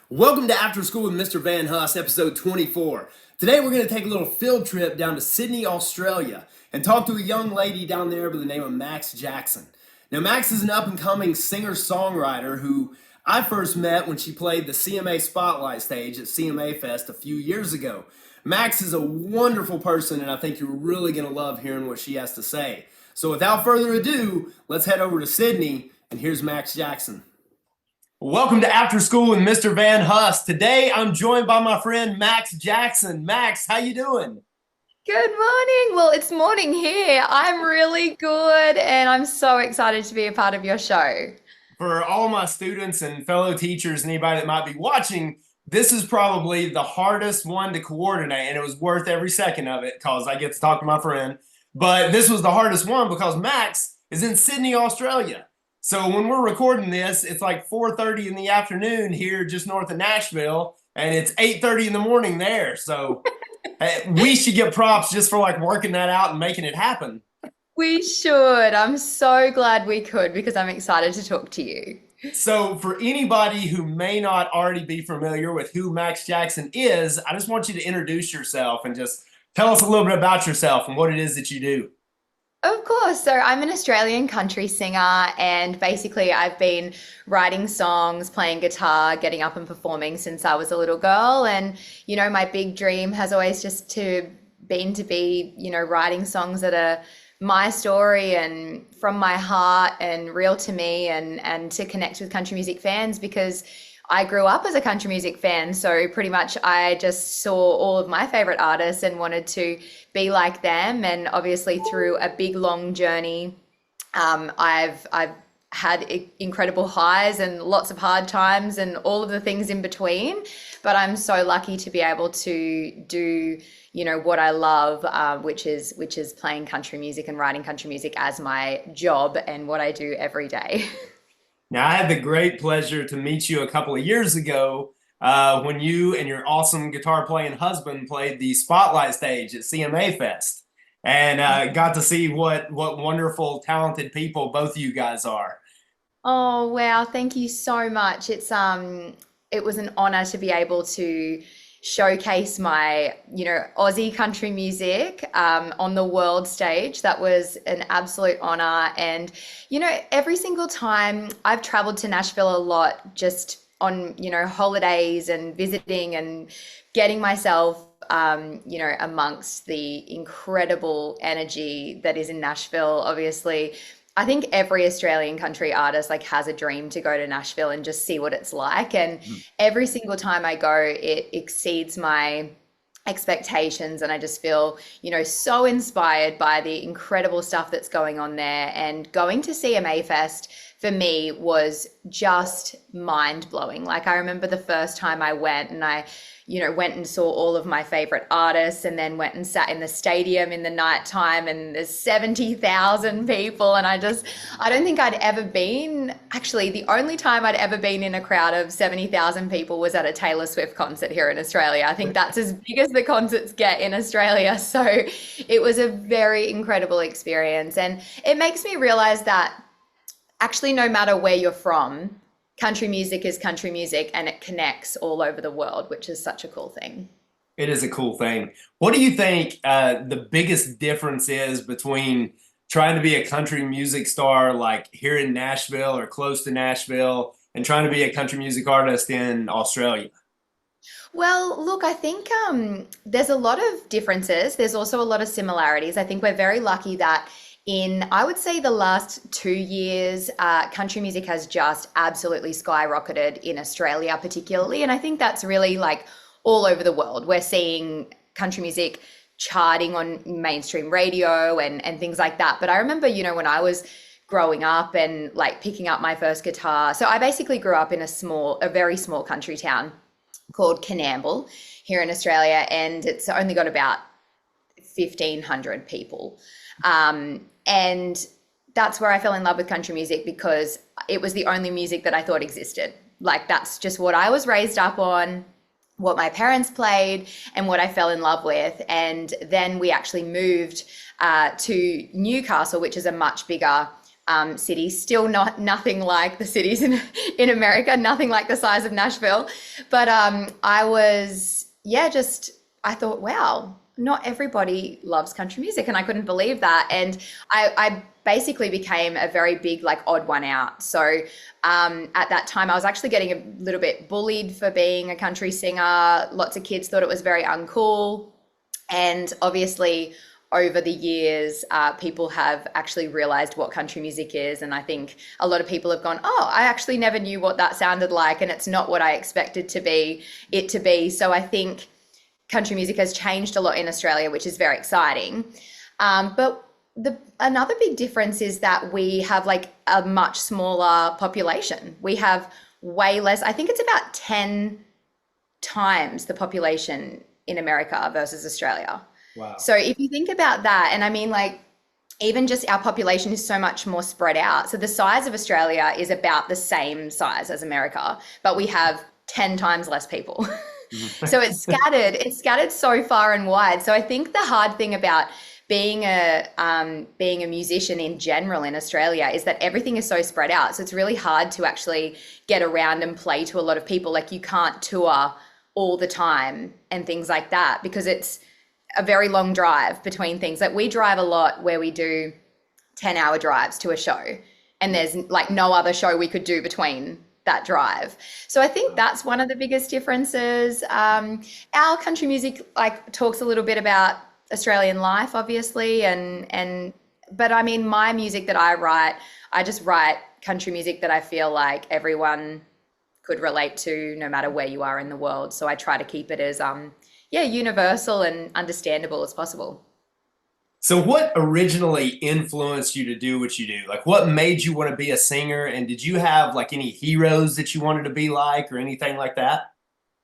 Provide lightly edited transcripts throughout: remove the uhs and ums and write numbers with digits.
Welcome to After School with Mr. Van Huss, episode 24. Today we're going to take a little field trip down to Sydney, Australia, and talk to a young lady down there by the name of Max Jackson. Now, Max is an up-and-coming singer-songwriter who I first met when she played the CMA Spotlight stage at CMA Fest a few years ago. Max is a wonderful person, and I think you're really going to love hearing what she has to say. So without further ado, let's head over to Sydney, and here's Max Jackson. Welcome to After School with Mr. Van Huss. Today I'm joined by my friend Max Jackson. Max, how you doing? Good morning. Well, it's morning here. I'm really good and I'm so excited to be a part of your show. For all my students and fellow teachers and anybody that might be watching, this is probably the hardest one to coordinate, and it was worth every second of it because I get to talk to my friend. But this was the hardest one because Max is in Sydney, Australia. So when we're recording this, it's like 4:30 in the afternoon here just north of Nashville, and it's 8:30 in the morning there. So we should get props just for like working that out and making it happen. We should. I'm so glad we could because I'm excited to talk to you. So, for anybody who may not already be familiar with who Max Jackson is, I just want you to introduce yourself and just tell us a little bit about yourself and what it is that you do. Of course. So I'm an Australian country singer, and basically I've been writing songs, playing guitar, getting up and performing since I was a little girl. And, my big dream has always just to be, writing songs that are my story and from my heart and real to me and to connect with country music fans because I grew up as a country music fan, so pretty much I just saw all of my favorite artists and wanted to be like them. And obviously, through a big long journey, I've had incredible highs and lots of hard times and all of the things in between. But I'm so lucky to be able to do, what I love, which is playing country music and writing country music as my job and what I do every day. Now, I had the great pleasure to meet you a couple of years ago when you and your awesome guitar playing husband played the Spotlight stage at CMA Fest, and got to see what wonderful, talented people both of you guys are. Oh, wow. Thank you so much. It was an honor to be able to showcase my, Aussie country music on the world stage. That was an absolute honor. And, every single time I've traveled to Nashville a lot just on, holidays and visiting and getting myself amongst the incredible energy that is in Nashville. Obviously, I think every Australian country artist like has a dream to go to Nashville and just see what it's like. And every single time I go, it exceeds my expectations, and I just feel, so inspired by the incredible stuff that's going on there. And going to CMA Fest for me was just mind blowing. Like, I remember the first time I went and I went and saw all of my favorite artists and then went and sat in the stadium in the nighttime and there's 70,000 people. And I don't think I'd ever been, actually, the only time I'd ever been in a crowd of 70,000 people was at a Taylor Swift concert here in Australia. I think that's as big as the concerts get in Australia. So it was a very incredible experience. And it makes me realize that actually, no matter where you're from, country music is country music and it connects all over the world, which is such a cool thing. It is a cool thing. What do you think the biggest difference is between trying to be a country music star like here in Nashville or close to Nashville and trying to be a country music artist in Australia? Well, look, I think there's a lot of differences. There's also a lot of similarities. I think we're very lucky that I would say, the last 2 years, country music has just absolutely skyrocketed in Australia, particularly. And I think that's really like all over the world. We're seeing country music charting on mainstream radio and things like that. But I remember, when I was growing up and like picking up my first guitar. So I basically grew up in a very small country town called Canamble here in Australia, and it's only got about 1,500 people. And that's where I fell in love with country music because it was the only music that I thought existed. Like, that's just what I was raised up on, what my parents played, and what I fell in love with. And then we actually moved to Newcastle, which is a much bigger cities. Still not nothing like the cities in America, nothing like the size of Nashville. But I was, yeah, just I thought, wow, not everybody loves country music, and I couldn't believe that. And I basically became a very big like odd one out. So at that time, I was actually getting a little bit bullied for being a country singer. Lots of kids thought it was very uncool, and obviously over the years, people have actually realized what country music is. And I think a lot of people have gone, oh, I actually never knew what that sounded like. And it's not what I expected it to be. So I think country music has changed a lot in Australia, which is very exciting. But another big difference is that we have like a much smaller population. We have way less, I think it's about 10 times the population in America versus Australia. Wow. So if you think about that, and I mean, like, even just our population is so much more spread out. So the size of Australia is about the same size as America, but we have 10 times less people. So it's scattered so far and wide. So I think the hard thing about being a musician in general in Australia is that everything is so spread out. So it's really hard to actually get around and play to a lot of people. Like, you can't tour all the time and things like that, because it's a very long drive between things. Like, we drive a lot where we do 10-hour drives to a show, and there's like no other show we could do between that drive. So I think that's one of the biggest differences. Our country music like talks a little bit about Australian life, obviously, but I mean, my music that I just write country music that I feel like everyone could relate to, no matter where you are in the world. So I try to keep it as universal and understandable as possible. So what originally influenced you to do what you do? Like, what made you want to be a singer? And did you have like any heroes that you wanted to be like, or anything like that?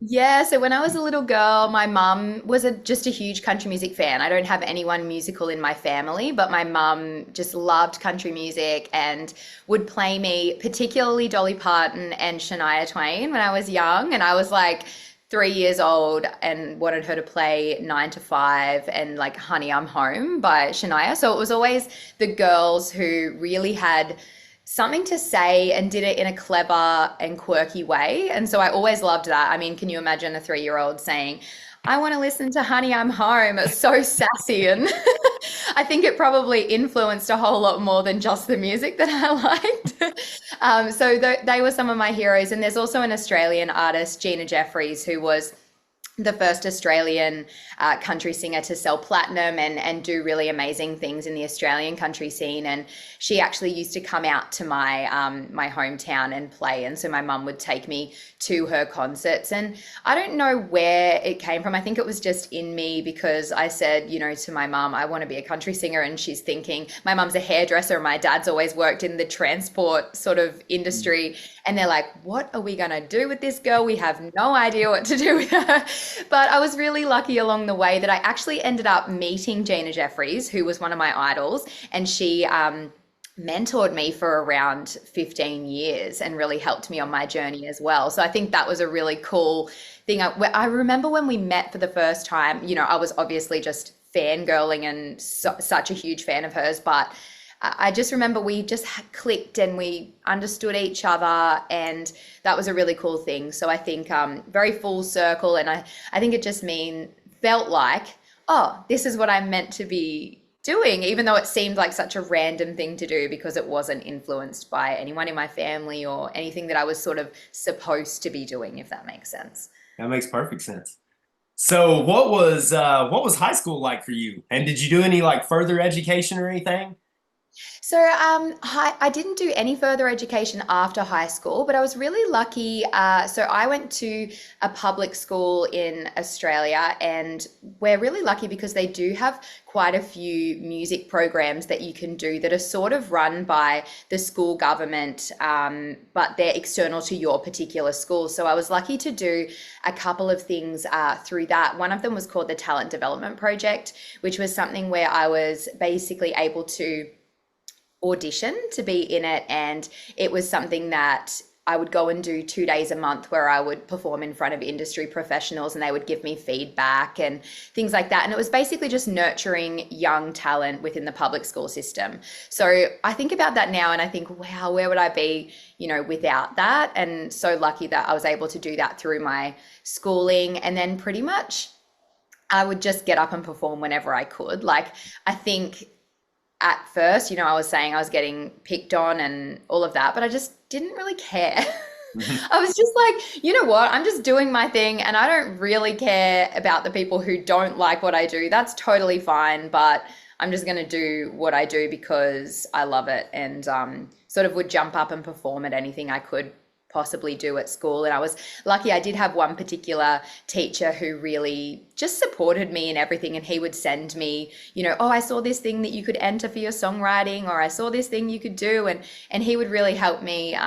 Yeah, so when I was a little girl, my mum was just a huge country music fan. I don't have anyone musical in my family, but my mum just loved country music and would play me particularly Dolly Parton and Shania Twain when I was young. And I was like 3 years old and wanted her to play 9 to 5 and like Honey, I'm Home by Shania. So it was always the girls who really had something to say and did it in a clever and quirky way. And so I always loved that. I mean, can you imagine a 3-year-old saying, I want to listen to Honey, I'm Home? It's so sassy. And I think it probably influenced a whole lot more than just the music that I liked. So they were some of my heroes. And there's also an Australian artist, Gina Jeffries, who was the first Australian country singer to sell platinum and do really amazing things in the Australian country scene. And she actually used to come out to my my hometown and play. And so my mum would take me to her concerts. And I don't know where it came from. I think it was just in me, because I said, to my mum, I want to be a country singer. And she's thinking, my mum's a hairdresser and my dad's always worked in the transport sort of industry. And they're like, what are we going to do with this girl? We have no idea what to do with her. But I was really lucky along the way that I actually ended up meeting Gina Jeffries, who was one of my idols. And she mentored me for around 15 years and really helped me on my journey as well. So I think that was a really cool thing. I remember when we met for the first time, I was obviously just fangirling and such a huge fan of hers, but I just remember we just clicked and we understood each other, and that was a really cool thing. So I think very full circle, and I think it just felt like, oh, this is what I'm meant to be doing, even though it seemed like such a random thing to do, because it wasn't influenced by anyone in my family or anything that I was sort of supposed to be doing, if that makes sense. That makes perfect sense. So what was high school like for you? And did you do any like further education or anything? So I didn't do any further education after high school, but I was really lucky. So I went to a public school in Australia, and we're really lucky because they do have quite a few music programs that you can do that are sort of run by the school government, but they're external to your particular school. So I was lucky to do a couple of things through that. One of them was called the Talent Development Project, which was something where I was basically able to audition to be in it, and it was something that I would go and do 2 days a month where I would perform in front of industry professionals and they would give me feedback and things like that. And it was basically just nurturing young talent within the public school system. So I think about that now and I think, wow, where would I be, without that? And so lucky that I was able to do that through my schooling. And then pretty much I would just get up and perform whenever I could. Like, I think at first, I was saying I was getting picked on and all of that, but I just didn't really care. I was just like, you know what? I'm just doing my thing and I don't really care about the people who don't like what I do. That's totally fine, but I'm just going to do what I do because I love it, and sort of would jump up and perform at anything I could possibly do at school. And I was lucky. I did have one particular teacher who really just supported me in everything, and he would send me, oh, I saw this thing that you could enter for your songwriting, or I saw this thing you could do, and he would really help me,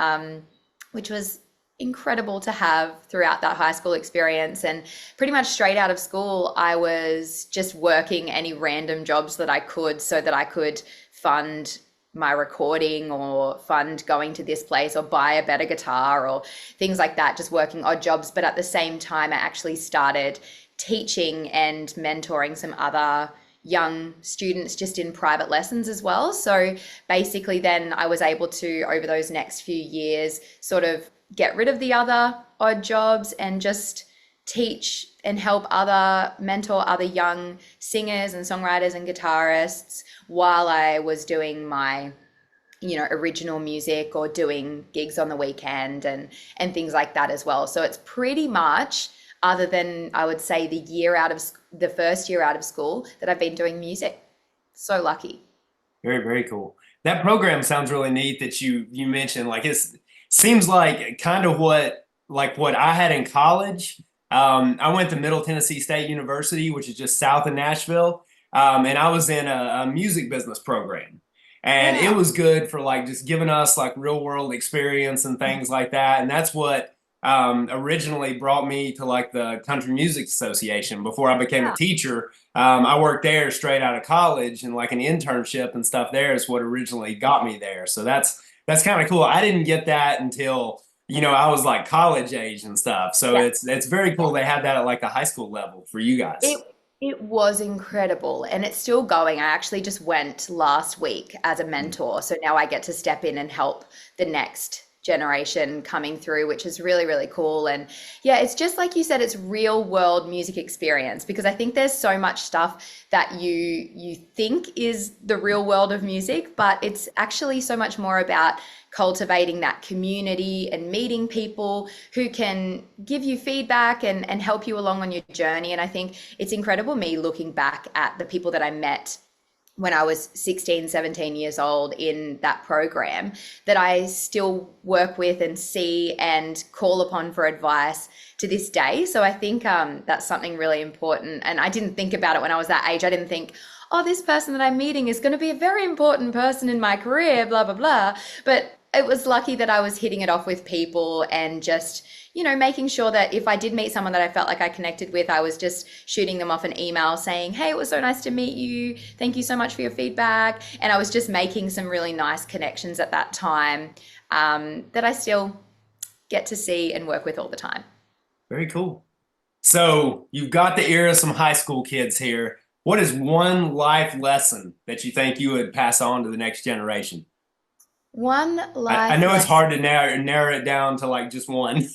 which was incredible to have throughout that high school experience. And pretty much straight out of school, I was just working any random jobs that I could so that I could fund my recording or fund going to this place or buy a better guitar or things like that, just working odd jobs. But at the same time, I actually started teaching and mentoring some other young students just in private lessons as well. So basically then I was able to, over those next few years, sort of get rid of the other odd jobs and just teach and help mentor other young singers and songwriters and guitarists while I was doing my, original music or doing gigs on the weekend and things like that as well. So it's pretty much, other than I would say the first year out of school, that I've been doing music. So lucky. Very, very cool. That program sounds really neat that you mentioned. Like, it seems like kind of what I had in college. I went to Middle Tennessee State University, which is just south of Nashville, and I was in a music business program. And it was good for like just giving us like real world experience and things like that. And that's what originally brought me to like the Country Music Association before I became a teacher. I worked there straight out of college, and like an internship and stuff there is what originally got me there. So that's kind of cool. I didn't get that until I was like college age and stuff. So it's very cool they had that at like the high school level for you guys. It was incredible, and it's still going. I actually just went last week as a mentor. So now I get to step in and help the next generation coming through, which is really, really cool. And yeah, it's just like you said, it's real world music experience, because I think there's so much stuff that you think is the real world of music, but it's actually so much more about cultivating that community and meeting people who can give you feedback and help you along on your journey. And I think it's incredible, me looking back at the people that I met when I was 16, 17 years old in that program, that I still work with and see and call upon for advice to this day. So I think that's something really important. And I didn't think about it when I was that age. I didn't think, oh, this person that I'm meeting is going to be a very important person in my career, blah, blah, blah. But it was lucky that I was hitting it off with people and just, making sure that if I did meet someone that I felt like I connected with, I was just shooting them off an email saying, hey, it was so nice to meet you. Thank you so much for your feedback. And I was just making some really nice connections at that time that I still get to see and work with all the time. Very cool. So you've got the ear of some high school kids here. What is one life lesson that you think you would pass on to the next generation? One life I know lesson. it's hard to narrow it down to like just one.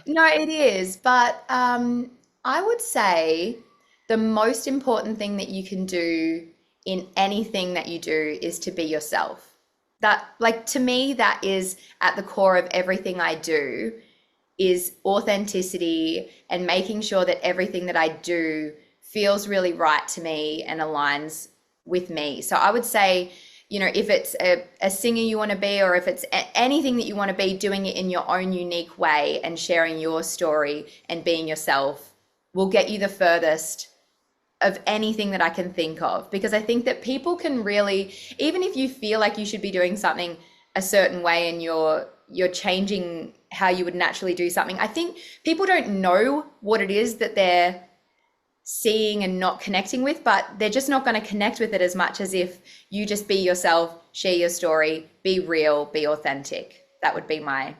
No, it is. But I would say the most important thing that you can do in anything that you do is to be yourself. That, like, to me, that is at the core of everything I do, is authenticity and making sure that everything that I do feels really right to me and aligns with me. So I would say, if it's a singer you want to be, or if it's anything that you want to be, doing it in your own unique way and sharing your story and being yourself will get you the furthest of anything that I can think of. Because I think that people can really, even if you feel like you should be doing something a certain way and you're changing how you would naturally do something, I think people don't know what it is that they're seeing and not connecting with, but they're just not going to connect with it as much as if you just be yourself, share your story, be real, be authentic. That would be my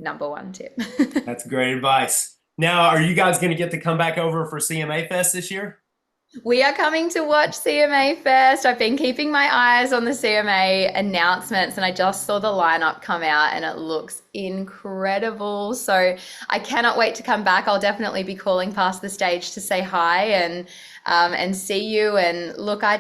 number one tip. That's great advice. Now, are you guys going to get to come back over for CMA Fest this year? We are coming to watch CMA Fest. I've been keeping my eyes on the CMA announcements and I just saw the lineup come out and it looks incredible. So I cannot wait to come back. I'll definitely be calling past the stage to say hi and see you. And look, I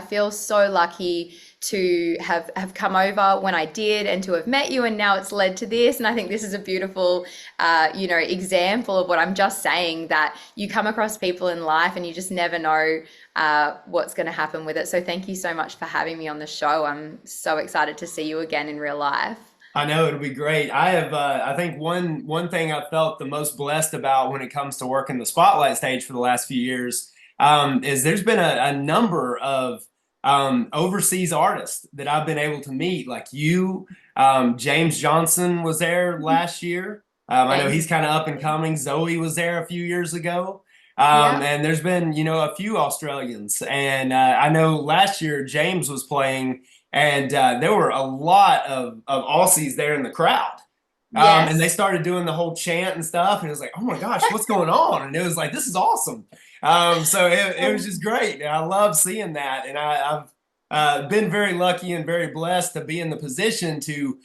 feel so lucky to have come over when I did and to have met you, and now it's led to this. And I think this is a beautiful example of what I'm just saying, that you come across people in life and you just never know what's going to happen with it. So thank you so much for having me on the show. I'm so excited to see you again in real life. I know it'll be great. I think one thing I've felt the most blessed about when it comes to working the spotlight stage for the last few years is there's been a number of overseas artists that I've been able to meet, like you. James Johnson was there last year. I know he's kind of up and coming. Zoe was there a few years ago. Yeah. And there's been, a few Australians. And I know last year James was playing, and there were a lot of Aussies there in the crowd. And they Yes. started doing the whole chant and stuff, and it was like, oh my gosh, what's going on? And it was like, this is awesome. So it was just great. And I love seeing that. And I've been very lucky and very blessed to be in the position to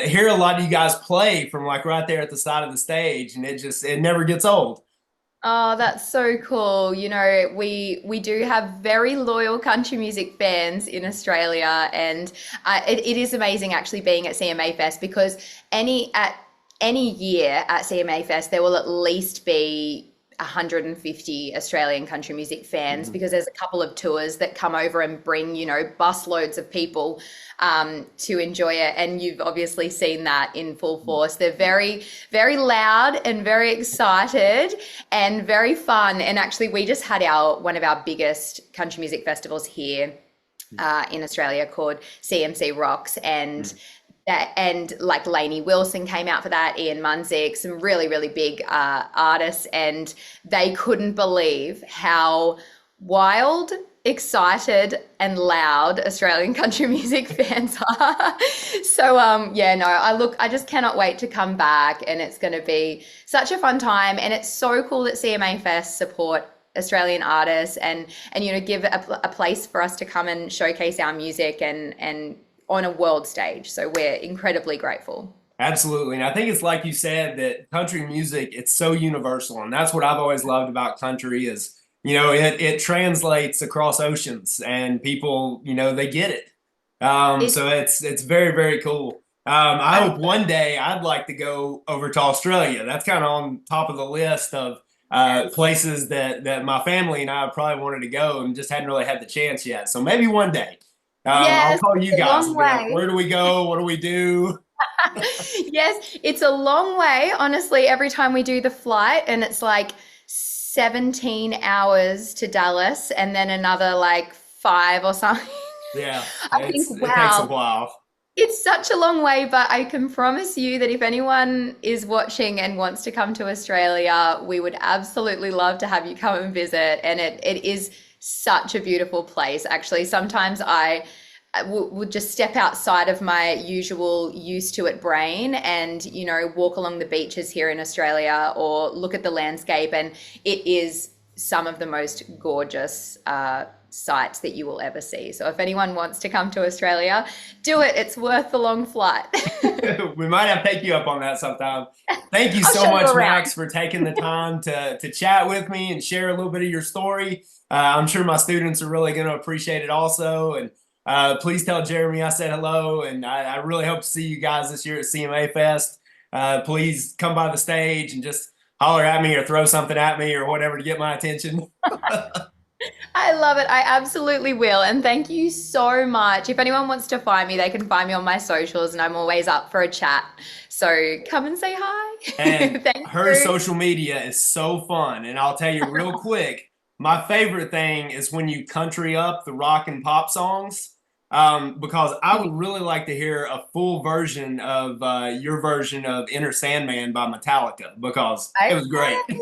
hear a lot of you guys play from like right there at the side of the stage. And it never gets old. Oh, that's so cool. We do have very loyal country music fans in Australia, and it is amazing actually being at CMA Fest, because any year at CMA Fest there will at least be 150 Australian country music fans, because there's a couple of tours that come over and bring, busloads of people to enjoy it. And you've obviously seen that in full force. They're very, very loud and very excited and very fun. And actually, we just had one of our biggest country music festivals here in Australia called CMC Rocks, and like Lainey Wilson came out for that, Ian Munzik, some really, really big artists, and they couldn't believe how wild, excited, and loud Australian country music fans are. So I just cannot wait to come back, and it's going to be such a fun time. And it's so cool that CMA Fest support Australian artists and give a place for us to come and showcase our music and on a world stage. So we're incredibly grateful. Absolutely. And I think it's like you said, that country music, it's so universal. And that's what I've always loved about country is, it translates across oceans, and people, they get it. So it's very, very cool. I hope one day I'd like to go over to Australia. That's kind of on top of the list of places that my family and I probably wanted to go and just hadn't really had the chance yet. So maybe one day. I'll Yes, call you it's a guys long and be like, way. where do we go? What do we do? Yes, it's a long way, honestly, every time we do the flight, and it's like 17 hours to Dallas and then another like 5 or something. Yeah, I think, it takes a wow, while. it's such a long way, but I can promise you that if anyone is watching and wants to come to Australia, we would absolutely love to have you come and visit. And it is such a beautiful place. Actually, sometimes I would just step outside of my usual used to it brain and, walk along the beaches here in Australia or look at the landscape. And it is some of the most gorgeous sights that you will ever see. So if anyone wants to come to Australia, do it. It's worth the long flight. We might have to take you up on that sometime. Thank you I'll so show you much, around. Max, for taking the time to chat with me and share a little bit of your story. I'm sure my students are really going to appreciate it also. And please tell Jeremy I said hello. And I really hope to see you guys this year at CMA Fest. Please come by the stage and just holler at me or throw something at me or whatever to get my attention. I love it. I absolutely will. And thank you so much. If anyone wants to find me, they can find me on my socials, and I'm always up for a chat. So come and say hi. And Thank her you. social media is so fun. And I'll tell you real quick, my favorite thing is when you country up the rock and pop songs. Because I would really like to hear a full version of your version of Inner Sandman by Metallica, because it was great. Okay.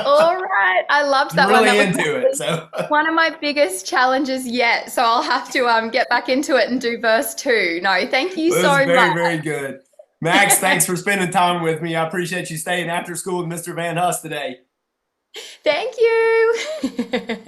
All right. I loved I'm that one. really That was into it. probably So one of my biggest challenges yet. So I'll have to get back into it and do verse 2. No, thank you it was so very, much. very good. Max, thanks for spending time with me. I appreciate you staying after school with Mr. Van Huss today. Thank you.